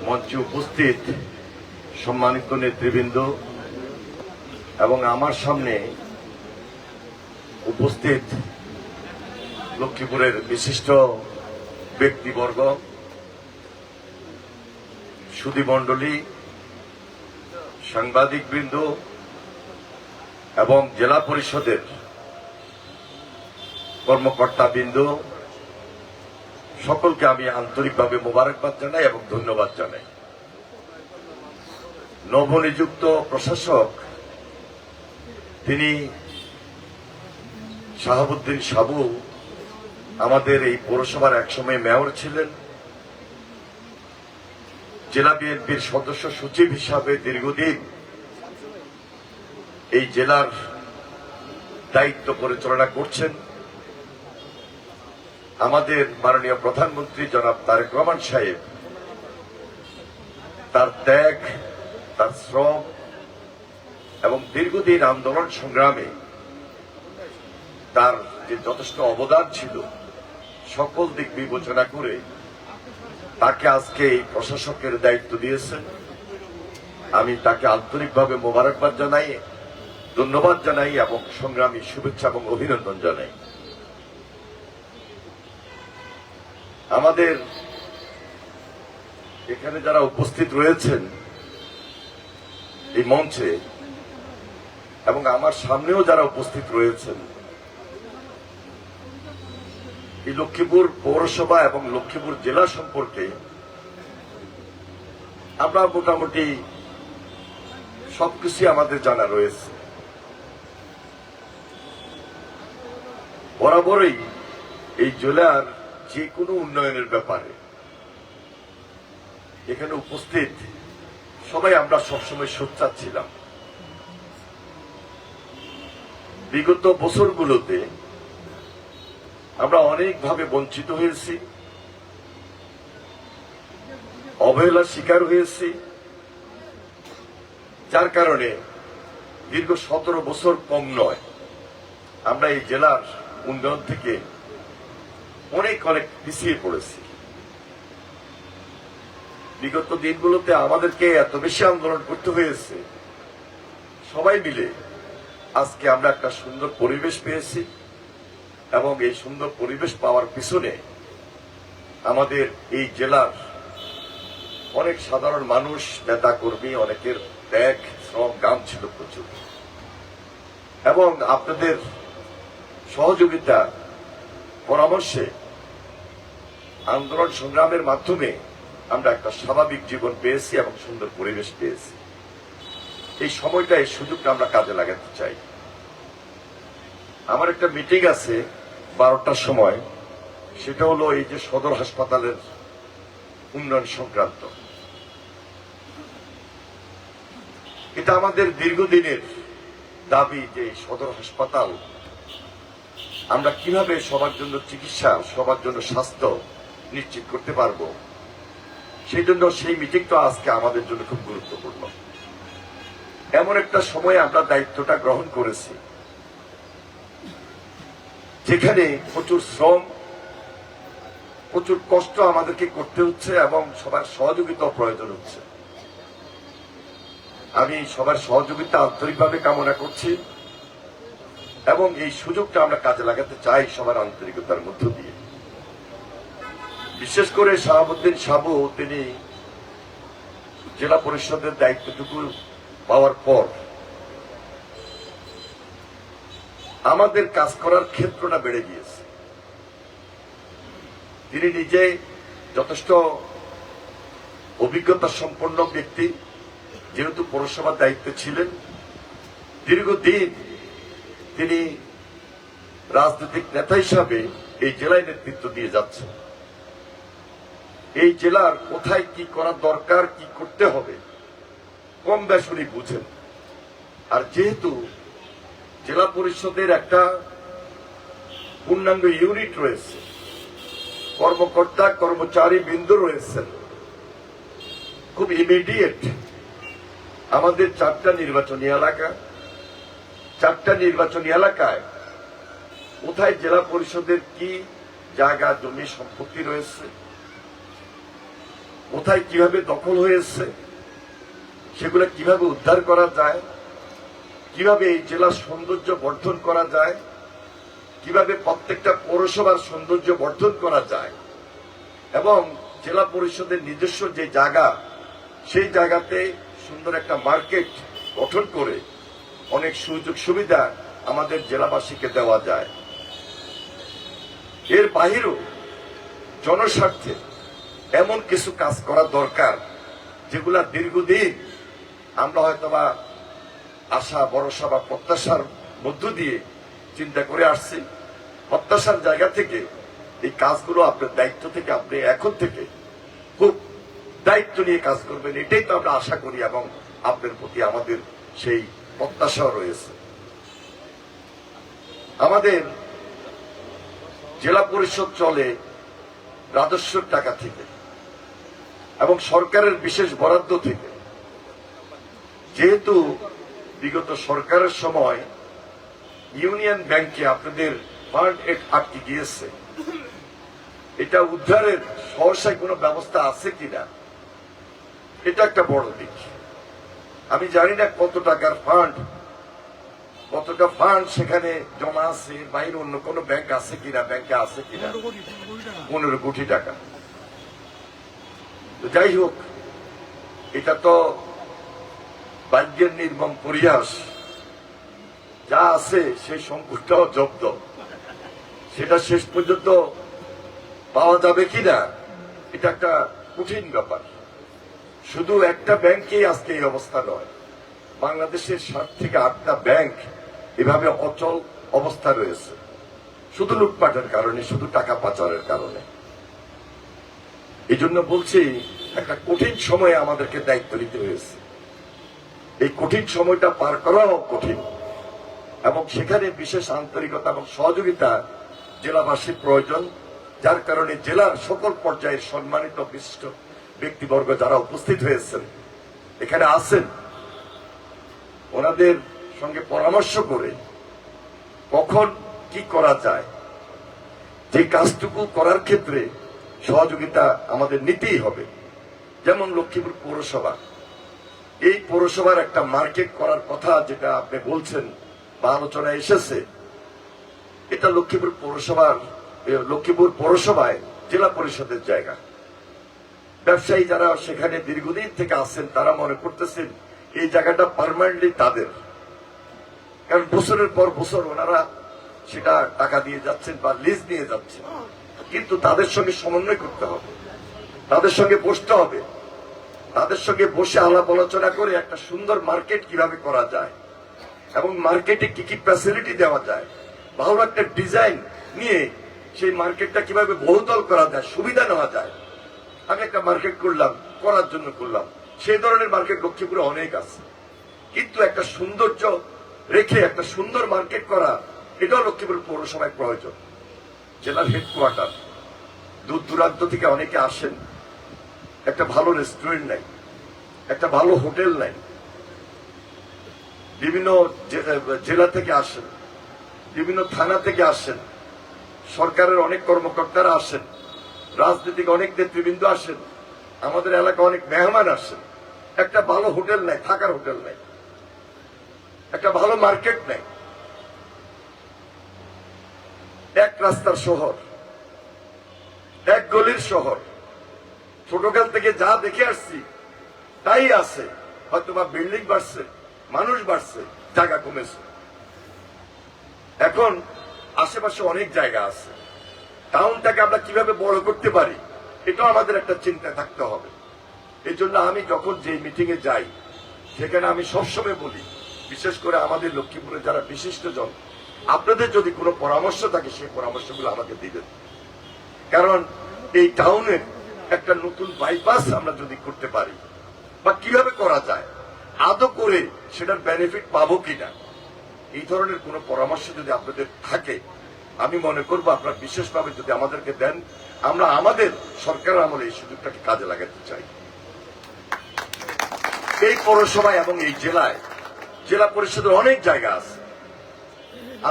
মঞ্চে উপস্থিত সম্মানিত নেতৃবৃন্দ এবং আমার সামনে উপস্থিত লক্ষ্মীপুরের বিশিষ্ট ব্যক্তিবর্গ, সুধীমণ্ডলী, সাংবাদিকবৃন্দ এবং জেলা পরিষদের কর্মকর্তাবৃন্দ, সকলকে আমি আন্তরিকভাবে মোবারকবাদ জানাই এবং ধন্যবাদ জানাই। নবনিযুক্ত প্রশাসক তিনি শাহাবুদ্দিন সাবু আমাদের এই পৌরসভার একসময় মেয়র ছিলেন, জেলা বিএনপির সদস্য সচিব হিসাবে দীর্ঘদিন এই জেলার দায়িত্ব পরিচালনা করছেন। আমাদের মাননীয় প্রধানমন্ত্রী জনাব তারেক রহমান সাহেব তার ত্যাগ, তার শ্রম এবং দীর্ঘদিন আন্দোলন সংগ্রামে তার যে যথেষ্ট অবদান ছিল, সকল দিক বিবেচনা করে তাকে আজকে এই প্রশাসকের দায়িত্ব দিয়েছেন। আমি তাকে আন্তরিকভাবে মোবারকবাদ জানাই, ধন্যবাদ জানাই এবং সংগ্রামী শুভেচ্ছা এবং অভিনন্দন জানাই। আমাদের এখানে যারা উপস্থিত রয়েছেন এই মঞ্চে এবং আমার সামনেও যারা উপস্থিত রয়েছেন, এই লক্ষ্মীপুর পৌরসভা এবং লক্ষ্মীপুর জেলা সম্পর্কে আমরা মোটামুটি সবকিছু আমাদের জানা রয়েছে। বরাবরই এই জেলার যে কোনো উন্নয়নের ব্যাপারে এখানে উপস্থিত সবাই আমরা সবসময় সোচ্চার ছিলাম। বিগত বছরগুলোতে আমরা অনেকভাবে বঞ্চিত হয়েছি, অবহেলার শিকার হয়েছি, যার কারণে দীর্ঘ 17 বছর কম নয় আমরা এই জেলার উন্নয়ন থেকে অনেক পিছিয়ে পড়েছি। বিগত দিনগুলোতে আমাদেরকে এত বেশি আন্দোলন করতে হয়েছে, সবাই মিলে আজকে আমরা একটা সুন্দর পরিবেশ পেয়েছি এবং এই সুন্দর পরিবেশ পাওয়ার পিছনে আমাদের এই জেলার অনেক সাধারণ মানুষ, নেতা কর্মী, অনেকের ত্যাগ, শ্রম, গান ছিল প্রচুর এবং আপনাদের সহযোগিতা, পরামর্শে, আন্দোলন সংগ্রামের মাধ্যমে আমরা একটা স্বাভাবিক জীবন পেয়েছি এবং সুন্দর পরিবেশ পেয়েছি। এই সময়টা, এই সুযোগটা আমরা কাজে লাগাতে চাই। আমার একটা মিটিং আছে 12টার সময়, সেটা হলো এই যে সদর হাসপাতালের উন্নয়ন সংক্রান্ত। এটা আমাদের দীর্ঘদিনের দাবি যে সদর হাসপাতাল আমরা কিভাবে সবার জন্য চিকিৎসা, সবার জন্য স্বাস্থ্য নিশ্চিত করতে পারবো, সেই জন্য সেই মিটিংটা আজকে আমাদের জন্য খুব গুরুত্বপূর্ণ। এমন একটা সময় আমরা দায়িত্বটা গ্রহণ করেছি যেখানে প্রচুর শ্রম, প্রচুর কষ্ট আমাদেরকে করতে হচ্ছে এবং সবার সহযোগিতা প্রয়োজন হচ্ছে। আমি সবার সহযোগিতা আন্তরিকভাবে কামনা করছি এবং এই সুযোগটা আমরা কাজে লাগাতে চাই সবার আন্তরিকতার মধ্য দিয়ে। বিশেষ করে শাহাবুদ্দিন সাবু তিনি জেলা পরিষদের দায়িত্বটুকু পাওয়ার পর আমাদের কাজ করার ক্ষেত্রটা বেড়ে গিয়েছে। তিনি নিজে যথেষ্ট অভিজ্ঞতা সম্পন্ন ব্যক্তি, যেহেতু পৌরসভার দায়িত্বে ছিলেন, দীর্ঘদিন তিনি রাজনৈতিক নেতা হিসাবে এই জেলায় নেতৃত্ব দিয়ে যাচ্ছেন। এই জেলার কোথায় কি করা দরকার, কি করতে হবে কম বেশ উনি বুঝেন। আর যেহেতু জেলা পরিষদের একটা পূর্ণাঙ্গ ইউনিট রয়েছে, কর্মকর্তা কর্মচারী বৃন্দ রয়েছেন, খুব ইমিডিয়েট আমাদের 4টা নির্বাচনী এলাকা, 4টা নির্বাচনী এলাকায় কোথায় জেলা পরিষদের কি জায়গা, জমি, সম্পত্তি রয়েছে, কোথায় কিভাবে দখল হয়েছে, সেগুলো কিভাবে উদ্ধার করা যায়, কিভাবে এই জেলার সৌন্দর্য বর্ধন করা যায়, কিভাবে প্রত্যেকটা পৌরসভার সৌন্দর্য বর্ধন করা যায়, এবং জেলা পরিষদের নিজস্ব যে জায়গা, সেই জায়গাতে সুন্দর একটা মার্কেট গঠন করে অনেক সুযোগ সুবিধা আমাদের জেলাবাসীকে দেওয়া যায়। এর বাহিরেও জনস্বার্থে এমন কিছু কাজ করা দরকার, যেগুলা দীর্ঘদিন আমরা হয়তোবা আশা ভরসা বা প্রত্যাশার মধ্য দিয়ে চিন্তা করে আসছি। প্রত্যাশার জায়গা থেকে এই কাজগুলো আপনার দায়িত্ব থেকে আপনি এখন থেকে খুব দায়িত্ব নিয়ে কাজ করবেন, এটাই তো আমরা আশা করি, এবং আপনার প্রতি আমাদের সেই প্রত্যাশাও রয়েছে। আমাদের জেলা পরিষদ চলে রাজস্বের টাকা থেকে এবং সরকারের বিশেষ বরাদ্দ থেকে। যেহেতু বিগত সরকারের সময় ইউনিয়ন ব্যাংকে আপনাদের ফান্ড আটকে গিয়েছে, এটা উদ্ধারের সহসায় কোনো ব্যবস্থা আছে কিনা, এটা একটা বড় দিক। আমি জানি না কতটা ফান্ড সেখানে জমা আছে, বাইরে অন্য কোনো ব্যাংকে আছে কিনা 15 কোটি টাকা। যাই হোক, এটা তো ভাগ্যের নির্মম পরিহাস, যা আছে সেই সংকটটাও জব্দ, সেটা শেষ পর্যন্ত পাওয়া যাবে কিনা এটা একটা কঠিন ব্যাপার। শুধু একটা ব্যাংকেই আজকে এই অবস্থা নয়, বাংলাদেশের 7 থেকে 8টা ব্যাংক এভাবে অচল অবস্থা রয়েছে, শুধু লুটপাটের কারণে, শুধু টাকা পাচারের কারণে। এই জন্য বলছি, একটা কঠিন সময়ে আমাদেরকে দায়িত্ব নিতে হয়েছে। এই কঠিন সময়টা পার করাও কঠিন, এবং সেখানে বিশেষ আন্তরিকতা এবং সহযোগিতা জেলাবাসীর প্রয়োজন। যার কারণে জেলার সকল পর্যায়ের সম্মানিত বিশিষ্ট ব্যক্তিবর্গ যারা উপস্থিত হয়েছেন, এখানে আছেন, ওনাদের সঙ্গে পরামর্শ করে কখন কি করা যায়, যে কাজটুকু করার ক্ষেত্রে সহযোগিতা আমাদের নিতেই হবে। যেমন লক্ষ্মীপুর পৌরসভা, এই পৌরসভার একটা মার্কেট করার কথা যেটা আপনি বলছেন বা আলোচনায় এসেছে, এটা লক্ষ্মীপুর পৌরসভায় জেলা পরিষদের জায়গা। ব্যবসায়ী যারা সেখানে দীর্ঘদিন থেকে আছেন, তারা মনে করতেছেন এই জায়গাটা পার্মানেন্টলি তাদের, কারণ বছরের পর বছর ওনারা সেটা টাকা দিয়ে যাচ্ছেন বা লিজ নিয়ে যাচ্ছেন। কিন্তু তাদের সঙ্গে সমন্বয় করতে হবে, তাদের সঙ্গে বসতে হবে, তাদের সঙ্গে বসে আলাপ আলোচনা করে একটা সুন্দর মার্কেট কিভাবে করা যায় এবং মার্কেটে কি কি ফ্যাসিলিটি দেওয়া যায়, ভালো একটা ডিজাইন নিয়ে সেই মার্কেটটা কিভাবে বহুতল করা যায়, সুবিধা নেওয়া যায়। আমি একটা মার্কেট করার জন্য করলাম, সেই ধরনের মার্কেট লক্ষ্মীপুরে অনেক আছে, কিন্তু একটা সৌন্দর্য রেখে একটা সুন্দর মার্কেট করা, এটাও লক্ষ্মীপুর পৌরসভায় প্রয়োজন। জেলার হেডকোয়ার্টার, দূর দূরান্ত থেকে অনেকে আসেন, একটা ভালো রেস্টুরেন্ট নাই, একটা ভালো হোটেল নাই, বিভিন্ন জেলা থেকে আসেন, বিভিন্ন থানা থেকে আসেন, সরকারের অনেক কর্মকর্তারা আসেন, রাজনৈতিক অনেক নেতৃবৃন্দ আসেন, আমাদের এলাকা অনেক মেহমান আসেন। একটা ভালো হোটেল নাই, থাকার হোটেল নাই, একটা ভালো মার্কেট নাই, এক রাস্তার শহর, এক গলির শহর। ছোটকাল থেকে যা দেখে আসছি তাই আছে, হয়তোবা বিল্ডিং বাড়ছে, মানুষ বাড়ছে, জায়গা কমেছে। এখন আশেপাশে অনেক জায়গা আছে, টাউনটাকে আমরা কিভাবে বড় করতে পারি, এটাও আমাদের একটা চিন্তা থাকতে হবে। এই জন্য আমি যখন যে মিটিং এ যাই, সেখানে আমি সবসময় বলি, বিশেষ করে আমাদের লক্ষ্মীপুরে যারা বিশিষ্টজন, আপনাদের যদি কোনো পরামর্শ থাকে সেই পরামর্শগুলো আমাকে দিবেন। কারণ এই টাউনের একটা নতুন বাইপাস আমরা যদি করতে পারি, বা কিভাবে করা যায়, আদৌ করে সেটার বেনিফিট পাবো কিনা, এই ধরনের কোনো পরামর্শ যদি আপনাদের থাকে, আমি মনে করবো আপনারা বিশেষভাবে যদি আমাদেরকে দেন, আমরা আমাদের সরকারের আমলে এই সুযোগটাকে কাজে লাগাতে চাই। এই পৌরসভায় এবং এই জেলায়, জেলা পরিষদের অনেক জায়গা আছে।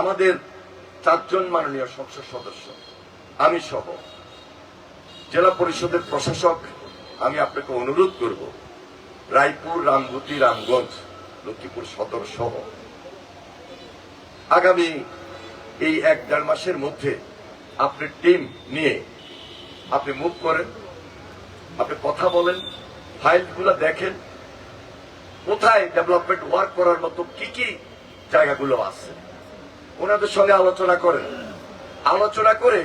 আমাদের 4 জন মাননীয় সংসদ সদস্য, আমি সহ, জেলা পরিষদের প্রশাসক আমি আপনাকে অনুরোধ করব, রায়পুর, রামগতি, রামগঞ্জ, লক্ষ্মীপুর সদর সহ আগামী এই 1-1.5 মাসের মধ্যে আপনি টিম নিয়ে আপনি মুভ করেন, আপনি কথা বলেন, ফাইলগুলো দেখেন, কোথায় ডেভেলপমেন্ট ওয়ার্ক করার মতো কি কি জায়গাগুলো আছে ওনাদের সঙ্গে আলোচনা করেন। আলোচনা করে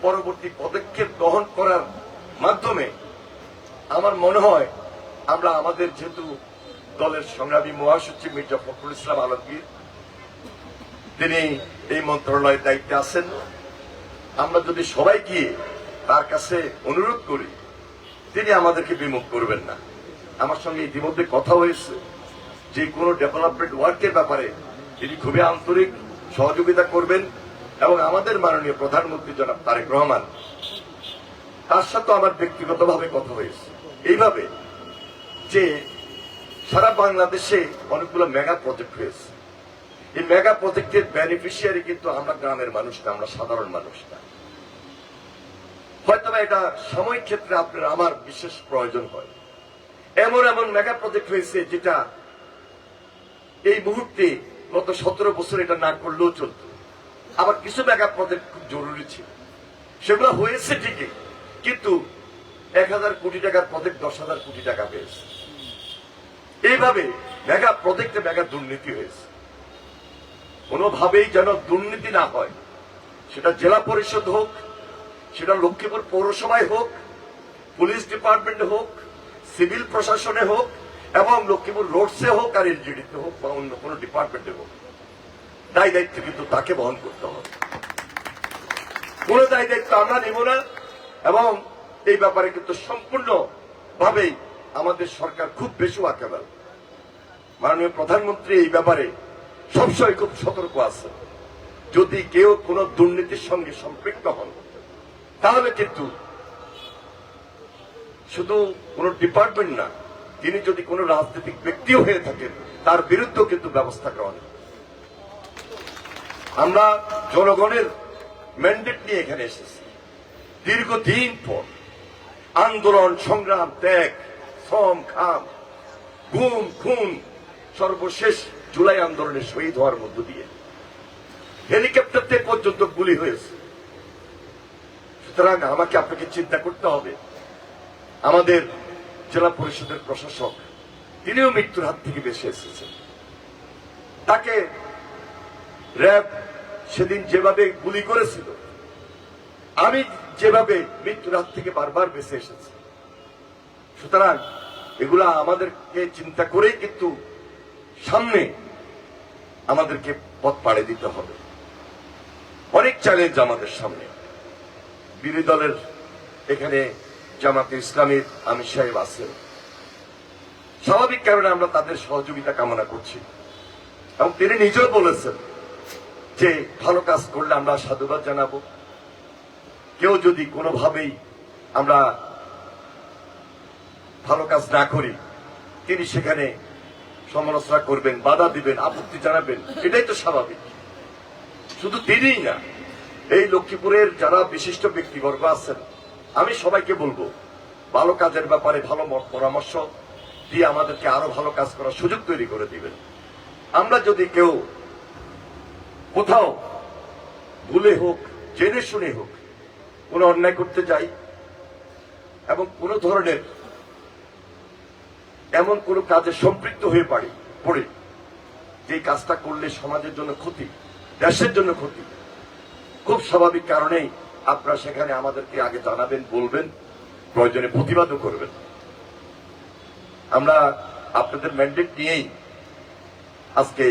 পরবর্তী পদক্ষেপ গ্রহণ করার মাধ্যমে আমার মনে হয় আমরা আমাদের যেহেতু দলের সংগ্রামী মহাসচিব মির্জা ফখরুল ইসলাম আলমগীর তিনি এই মন্ত্রণালয়ের দায়িত্বে আছেন, আমরা যদি সবাই গিয়ে তার কাছে অনুরোধ করি তিনি আমাদেরকে বিমুখ করবেন না। আমার সঙ্গে ইতিমধ্যে কথা হয়েছে যে কোনো ডেভেলপমেন্ট ওয়ার্কের ব্যাপারে তিনি খুবই আন্তরিক সহযোগিতা করবেন এবং আমাদের মাননীয় প্রধানমন্ত্রী জনাব তারেক রহমান তার সাথে আমার ব্যক্তিগতভাবে কথা হয়েছে এইভাবে যে সারা বাংলাদেশে অনেকগুলো মেগা প্রজেক্ট হয়েছে। এই মেগা প্রজেক্টের বেনিফিশিয়ারি কিন্তু আমরা গ্রামের মানুষ না, আমরা সাধারণ মানুষ না। হয়তো এটা সাময়িক ক্ষেত্রে আপনার আমার বিশেষ প্রয়োজন হয়। এমন এমন মেগা প্রজেক্ট হয়েছে যেটা এই মুহূর্তে গত 17 বছর এটা না করলেও চলত। আবার কিছু মেগা প্রজেক্ট খুব জরুরি ছিল, সেগুলো হয়েছে ঠিকই, কিন্তু 1000 কোটি টাকার প্রজেক্ট 10,000 কোটি টাকা পেয়েছে। এইভাবে মেগা প্রজেক্টে মেগা দুর্নীতি হয়েছে। কোনোভাবেই যেন দুর্নীতি না হয়, সেটা জেলা পরিষদ হোক, সেটা লক্ষ্মীপুর পৌরসভায় হোক, পুলিশ ডিপার্টমেন্টে হোক, সিভিল প্রশাসনে হোক এবং লক্ষ্মীপুর রোডসে হোক আর এলজিডিতে হোক বা অন্য কোনো ডিপার্টমেন্টে হোক, দায় দায়িত্ব কিন্তু তাকে বহন করতে হবে। কোন দায় দায়িত্ব আমরা নেব না এবং এই ব্যাপারে কিন্তু সম্পূর্ণ ভাবেই আমাদের সরকার খুব বেশি ওয়াকেবল। মাননীয় প্রধানমন্ত্রী এই ব্যাপারে সবসময় খুব সতর্ক আছে। যদি কেউ কোনো দুর্নীতির সঙ্গে সম্পৃক্ত হন তাহলে কিন্তু শুধু কোন ডিপার্টমেন্ট না, তিনি যদি কোনো রাজনৈতিক ব্যক্তিও হয়ে থাকেন তার বিরুদ্ধেও কিন্তু ব্যবস্থা গ্রহণ। আমরা জনগণের ম্যান্ডেট নিয়ে এখানে এসেছি, দীর্ঘদিন পর আন্দোলন সংগ্রাম ত্যাগ শ্রম ঘাম গুম খুন সর্বশেষ জুলাই আন্দোলনে শহীদ হওয়ার মধ্য দিয়ে হেলিকপ্টারতে পর্যন্ত গুলি হয়েছে। সুতরাং আমাকে আপনাকে চিন্তা করতে হবে। আমাদের জেলা পরিষদের প্রশাসক তিনিও মৃত্যুর হাত থেকে বেঁচে এসেছেন। তাকে র্যাব সেদিন যেভাবে গুলি করেছিল, আমি যেভাবে মৃত্যুর হাত থেকে বারবার বেঁচে এসেছি। সুতরাং এগুলা আমাদেরকে চিন্তা করেই কিন্তু সামনে আমাদেরকে পথ পাড়ে দিতে হবে। অনেক চ্যালেঞ্জ আমাদের সামনে। বিরোধী দলের এখানে জামাতে ইসলামীর আমির সাহেব আছেন, স্বাভাবিক কারণে আমরা তাদের সহযোগিতা কামনা করছি এবং তিনি নিজেও বলেছেন যে ভালো কাজ করলে আমরা সাধুবাদ জানাবো। কেউ যদি কোনোভাবেই আমরা ভালো কাজ না করি তিনি সেখানে সমালোচনা করবেন, বাধা দিবেন, আপত্তি জানাবেন, এটাই তো স্বাভাবিক। শুধু তিনিই না, এই লক্ষ্মীপুরের যারা বিশিষ্ট ব্যক্তিবর্গ আছেন আমি সবাইকে বলবো ভালো কাজের ব্যাপারে ভালো পরামর্শ দিয়ে আমাদেরকে আরো ভালো কাজ করার সুযোগ তৈরি করে দিবেন। আমরা যদি কেউ কোথাও ভুলে হোক জেনে শুনে হোক কোনো অন্যায় করতে যাই এবং কোন ধরনের এমন কোন কাজে সম্পৃক্ত হয়ে পড়ে যে কাজটা করলে সমাজের জন্য ক্ষতি, দেশের জন্য ক্ষতি, খুব স্বাভাবিক কারণেই আপনারা সেখানে আমাদেরকে আগে জানাবেন, বলবেন, প্রয়োজনে প্রতিবাদও করবেন। আমরা আপনাদের ম্যান্ডেট নিয়েই আজকে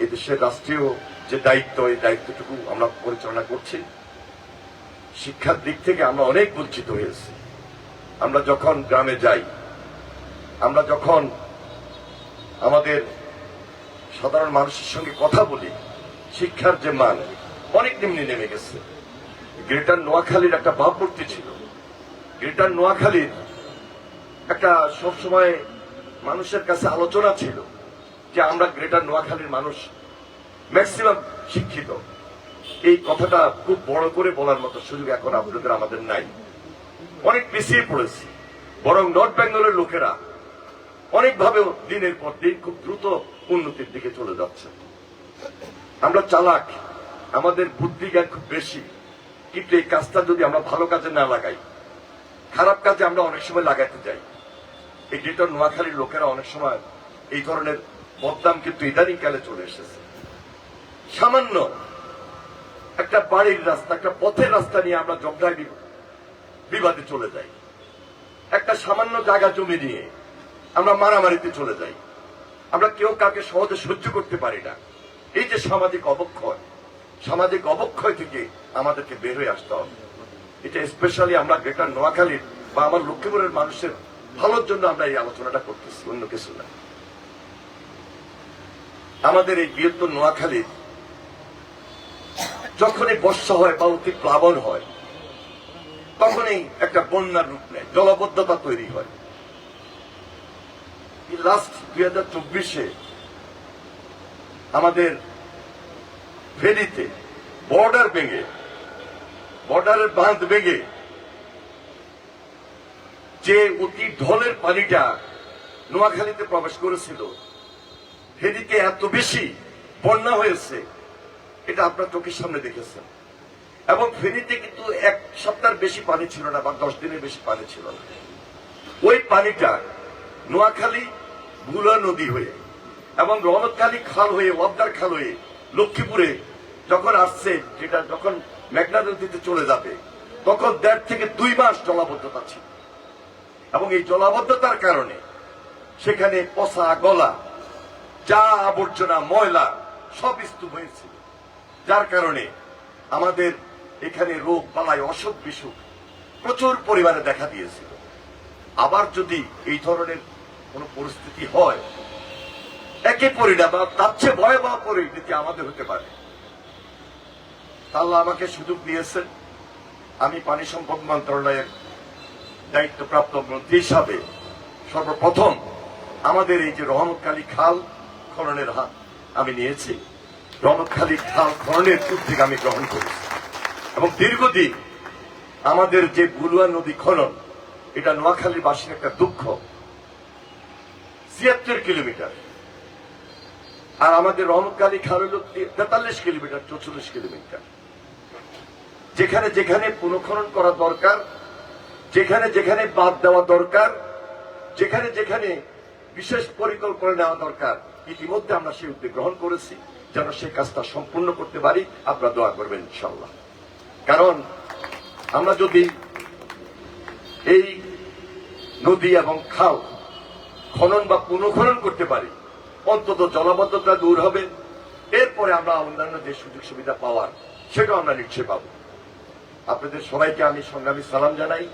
এদেশের রাষ্ট্রীয় যে দায়িত্ব, এই দায়িত্বটুকু আমরা পরিচালনা করছি। শিক্ষার দিক থেকে আমরা অনেক বঞ্চিত হয়েছি। আমরা যখন গ্রামে যাই, আমরা যখন আমাদের সাধারণ মানুষের সঙ্গে কথা বলি, শিক্ষার যে মান অনেক নিম্নে নেমে গেছে। গ্রেটার নোয়াখালীর একটা ভাবমূর্তি ছিল, গ্রেটার নোয়াখালীর একটা সবসময় মানুষের কাছে আলোচনা ছিল যে আমরা গ্রেটার নোয়াখালীর মানুষ ম্যাক্সিমাম শিক্ষিত। এই কথাটা খুব বড় করে বলার মতো সুযোগ এখন আপনাদের আমাদের নাই। অনেক পিছিয়ে পড়েছি, বরং নর্থ বেঙ্গলের লোকেরা অনেকভাবে দিনের পর দিন খুব দ্রুত উন্নতির দিকে চলে যাচ্ছে। আমরা চালাক, আমাদের বুদ্ধি জ্ঞান খুব বেশি, কিন্তু এই কাজটা যদি আমরা ভালো কাজে না লাগাই, খারাপ কাজে আমরা অনেক সময় লাগাইতে যাই। এই গ্রেটার নোয়াখালীর লোকেরা অনেক সময় এই ধরনের বদনাম কিন্তু ইদানিং কালে চলে এসেছে। সামান্য একটা বাড়ির রাস্তা, একটা পথের রাস্তা নিয়ে আমরা ঝগড়ায় বিবাদে চলে যাই, একটা সামান্য জায়গা জমি নিয়ে আমরা মারামারিতে চলে যাই। আমরা কেউ কাউকে সহজে সহ্য করতে পারি না। এই যে সামাজিক অবক্ষয়, সামাজিক অবক্ষয় থেকে আমাদেরকে বের হয়ে আসতে হবে। এটা স্পেশালি আমরা গ্রেটার নোয়াখালীর বা আমার লক্ষ্মীপুরের মানুষের ভালোর জন্য আমরা এই আলোচনাটা করতেছি, অন্য কিছু না। আমাদের এই বৃহত্তর নোয়াখালীর যখনই বর্ষা হয় বা অতি প্লাবন হয়, তখনই একটা বন্যার রূপ নেয়, জলাবদ্ধতা তৈরি হয়। লাস্ট 2024-এ আমাদের ফেনীতে বর্ডারের বাঁধ ভেঙে যে অতি ঢলের পানিটা নোয়াখালীতে প্রবেশ করেছিল, ফেনীতে এত বেশি বন্যা হয়েছে, এটা আপনার চোখের সামনে দেখেছেন। এবং ফেনীতে কিন্তু এক সপ্তাহের বেশি পানি ছিল না, বা 10 দিনের বেশি পানি ছিল না। ওই পানিটা নোয়াখালী ভুলা নদী হয়ে এবং রহমতখালী খাল হয়ে, ওয়াবদার খাল হয়ে লক্ষ্মীপুরে যখন আসছে, যেটা যখন মেঘনা নদীতে চলে যাবে, তখন 1.5 থেকে 2 মাস জলাবদ্ধতা ছিল। এবং এই জলাবদ্ধতার কারণে সেখানে পচা গলা, যা আবর্জনা, ময়লা সব স্তূপ হয়েছিল, যার কারণে আমাদের এখানে রোগ বালাই, অসুখ বিসুখ প্রচুর পরিমাণে দেখা দিয়েছিল। আবার যদি এই ধরনের কোন পরিস্থিতি হয়, একই পরিণাম বা তার চেয়ে ভয়াবহ পরিস্থিতি আমাদের হতে পারে। আল্লাহ আমাকে সুযোগ দিয়েছেন, আমি পানি সম্পদ মন্ত্রণালয়ের দায়িত্বপ্রাপ্ত মন্ত্রী হিসাবে সর্বপ্রথম আমাদের এই যে রহমতখালী খাল খননের হাত আমি নিয়েছি। রহমতখালী খাল খননের উদ্যোগ আমি গ্রহণ করেছি এবং দীর্ঘদিন আমাদের যে বুলুয়া নদী খনন, এটা নোয়াখালীর বাসীর একটা দুঃখ। ৭৬ কিলোমিটার, আর আমাদের রহমতখালী খাল হল ৪৩ কিলোমিটার, ৪৪ কিলোমিটার। যেখানে যেখানে পুনঃখনন করা দরকার, যেখানে যেখানে বাদ দেওয়া দরকার, যেখানে যেখানে বিশেষ পরিকল্পনা নেওয়া দরকার, ইতিমধ্যে আমরা সেই উদ্যোগ গ্রহণ করেছি, যেন সেই কাজটা সম্পূর্ণ করতে পারি। আপনারা দোয়া করবেন ইনশাআল্লাহ। কারণ আমরা যদি এই নদী এবং খাল খনন বা পুনঃখনন করতে পারি, অন্তত জলাবদ্ধতা দূর হবে। এরপরে আমরা অন্যান্য যে সুযোগ সুবিধা পাওয়ার, সেটাও আমরা নিশ্চয় পাব। আপনাদের সবাইকে আমি সংগ্রামী সালাম জানাই,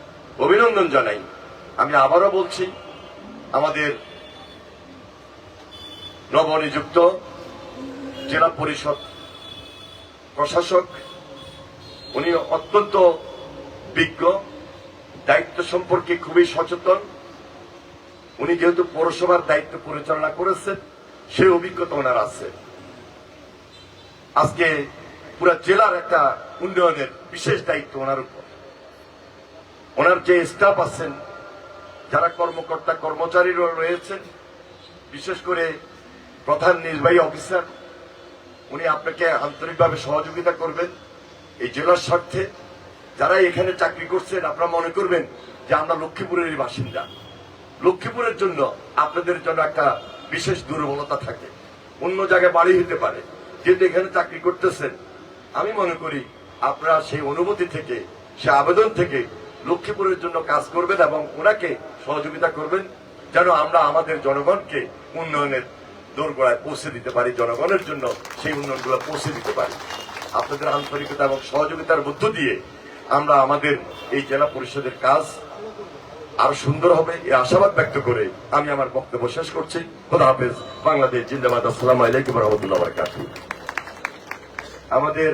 অভিনন্দন জানাই। আমি আবারও বলছি, আমাদের নবনিযুক্ত জেলা পরিষদ প্রশাসক, উনি অত্যন্ত বিজ্ঞ, দায়িত্ব সম্পর্কে খুবই সচেতন। উনি যেহেতু পৌরসভার দায়িত্ব পরিচালনা করেছেন, সেই অভিজ্ঞতা ওনার আছে। আজকে পুরো জেলার একটা উন্নয়নের বিশেষ দায়িত্ব ওনার উপর। ওনার যে স্টাফ আছেন, যারা কর্মকর্তা কর্মচারীরা রয়েছেন, বিশেষ করে প্রধান নির্বাহী অফিসার, উনি আপনাকে আন্তরিকভাবে সহযোগিতা করবেন এই জেলার স্বার্থে। যারা এখানে চাকরি করছেন, আপনারা মনে করবেন যে আমরা লক্ষ্মীপুরের বাসিন্দা। লক্ষ্মীপুরের জন্য আপনাদের জন্য একটা বিশেষ দুর্বলতা থাকে, অন্য জায়গায় বাড়ি হতে পারে, যেহেতু এখানে চাকরি করতেছেন, আমি মনে করি আপনারা সেই অনুভূতি থেকে, সে আবেদন থেকে লক্ষ্মীপুরের জন্য কাজ করবেন এবং ওনাকে সহযোগিতা করবেন, যেন আমরা আমাদের জনগণকে উন্নয়নের দোরগোড়ায় পৌঁছে দিতে পারি, জনগণের জন্য সেই উন্নয়নগুলো পৌঁছে দিতে পারি। আপনাদের আন্তরিকতা এবং সহযোগিতার মধ্য দিয়ে আমরা আমাদের এই জেলা পরিষদের কাজ আরো সুন্দর হবে, এই আশাবাদ ব্যক্ত করে আমি আমার বক্তব্য শেষ করছি। খোদা হাফেজ। বাংলাদেশ জিন্দাবাদ। আসসালামু আলাইকুম ওয়া রাহমাতুল্লাহি ওয়া বারাকাতুহু। আমাদের